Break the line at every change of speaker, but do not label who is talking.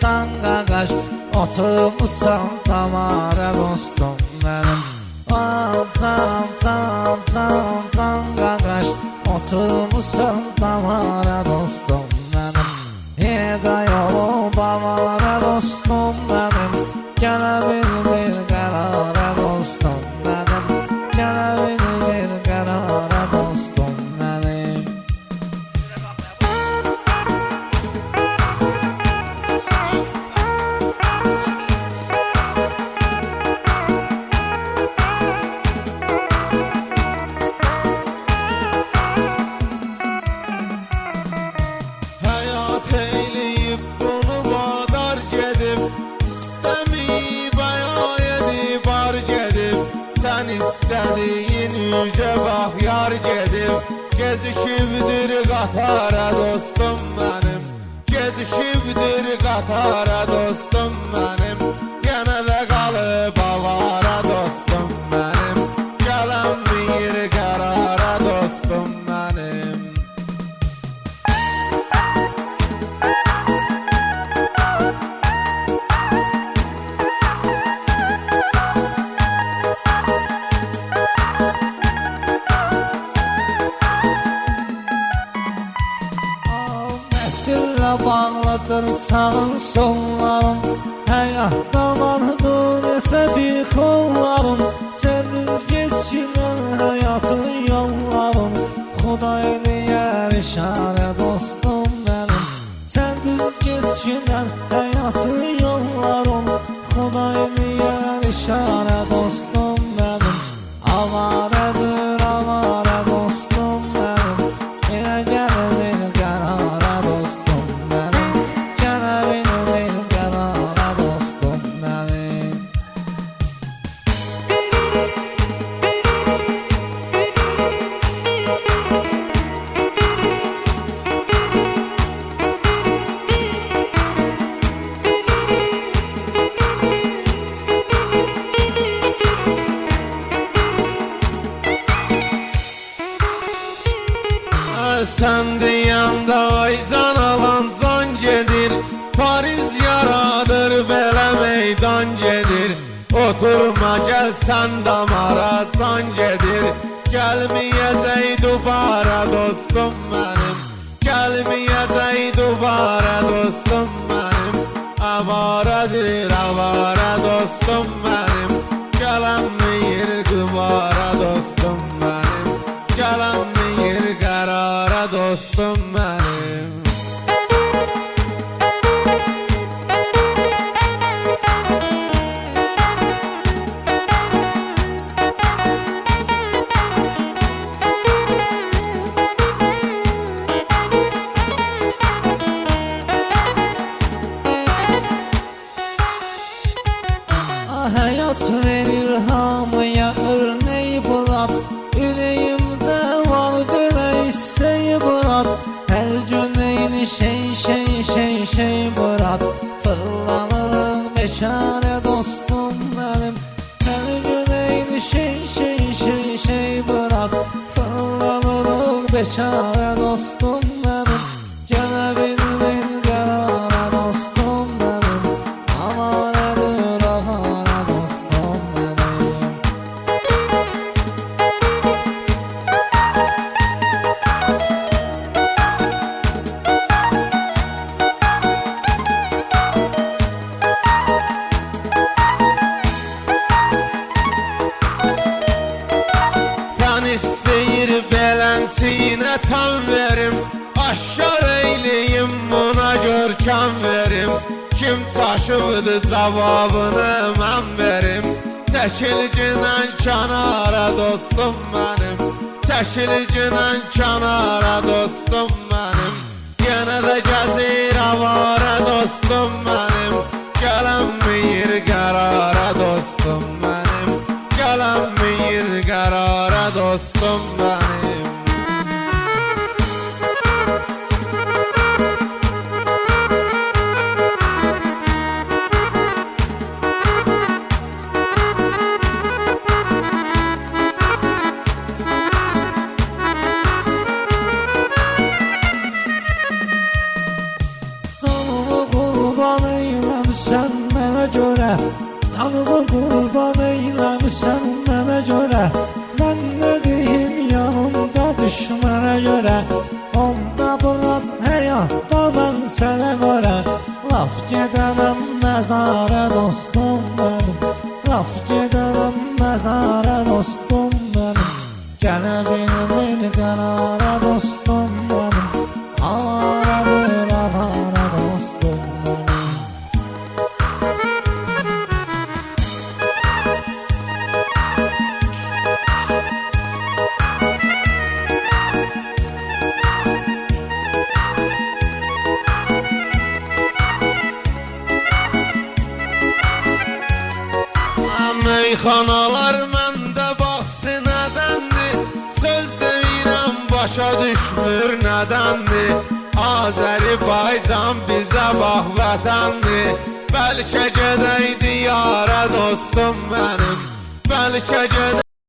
Can qaqaş oturmuşsan damara dostum mənim. Can qaqaş oturmuşsan damara dostum mənim. Yeda yolu bavara dostum mənim. Gələ bir qərara dostum mənim. Gələ bir qərara dostum mənim.
Hayat eyleyip bunu kadar gedib, İstəmiyib aya edib ar gedib. Sən istədiyin yüce bax yar gedib. Gecikibdir qatara dostum mənim. Gecikibdir qatara dostum mənim. Yenə də qalıb avara dostum mənim. Gələn bir qərara dostum mənim.
Məftirlə bağlıdır sağın sollarım. Həyatda vardır nesə bir kollarım. Sən düz geçinən həyatın yollarım. Xuday eləyər işarə dostum mənim. Sən düz geçinən həyatın yollarım. Xuday eləyər işarə dostum mənim. Avarədir avara dostum mənim. Yenə gəlir qərara dostum mənim. Yenə bilir qərara dostum mənim.
Sən deyəndə ay can alan can gedir. Fariz yaradır belə meydan gedir. Oturma gəl sən damara can gedir. Gəlməyəcək dubara dostum mənim. Gəlməyəcək dubara dostum mənim. Avaradır avara dostum mənim. Gələnməyir qıvara dostum mənim. Gələnməyir qərara dostum mənim.
Həyat verir hamıya örnək bulat. Ürəyimdə var belə istək bulat. Hər gün eyni şey bulat. Fırlanırıq meşanə dostum mənim. Hər gün eyni şey bulat. Fırlanırıq meşanə dostum mənim. Gələ bilir qərara dostum mənim. Avarədir avara dostum mənim.
Can istəyir belənsinə tam verim. Aşkar eyleyim buna görkəm verim. Kim çaşıbdı cavabını mən verim. Çəkil günən kənara dostum mənim. Çəkil günən kənara dostum mənim. Yenə də gəzir avara dostum mənim. Gələnməyir qərara dostum mənim. Gələnməyir qərara dostum mənim.
qurban eyləmsən mənə görə, canımı qurban eyləmsən mənə görə. Mən nə deyim yanımda düşmənə görə, onda bulat həyatda mən sənə görə. Laf gedənəm məzara dostum mənim, laf gedənəm məzara dostum mənim. Gələ bilmir qərara dostum mənim, avaradır avara dostum mənim.
Meyxanalar məndə baxsı nədəndir, söz deyirəm başa düşmür nədəndir. Azərbaycan bizə bax vətəndir, bəlkə gedəydi yara dostum mənim, bəlkə gedəydi.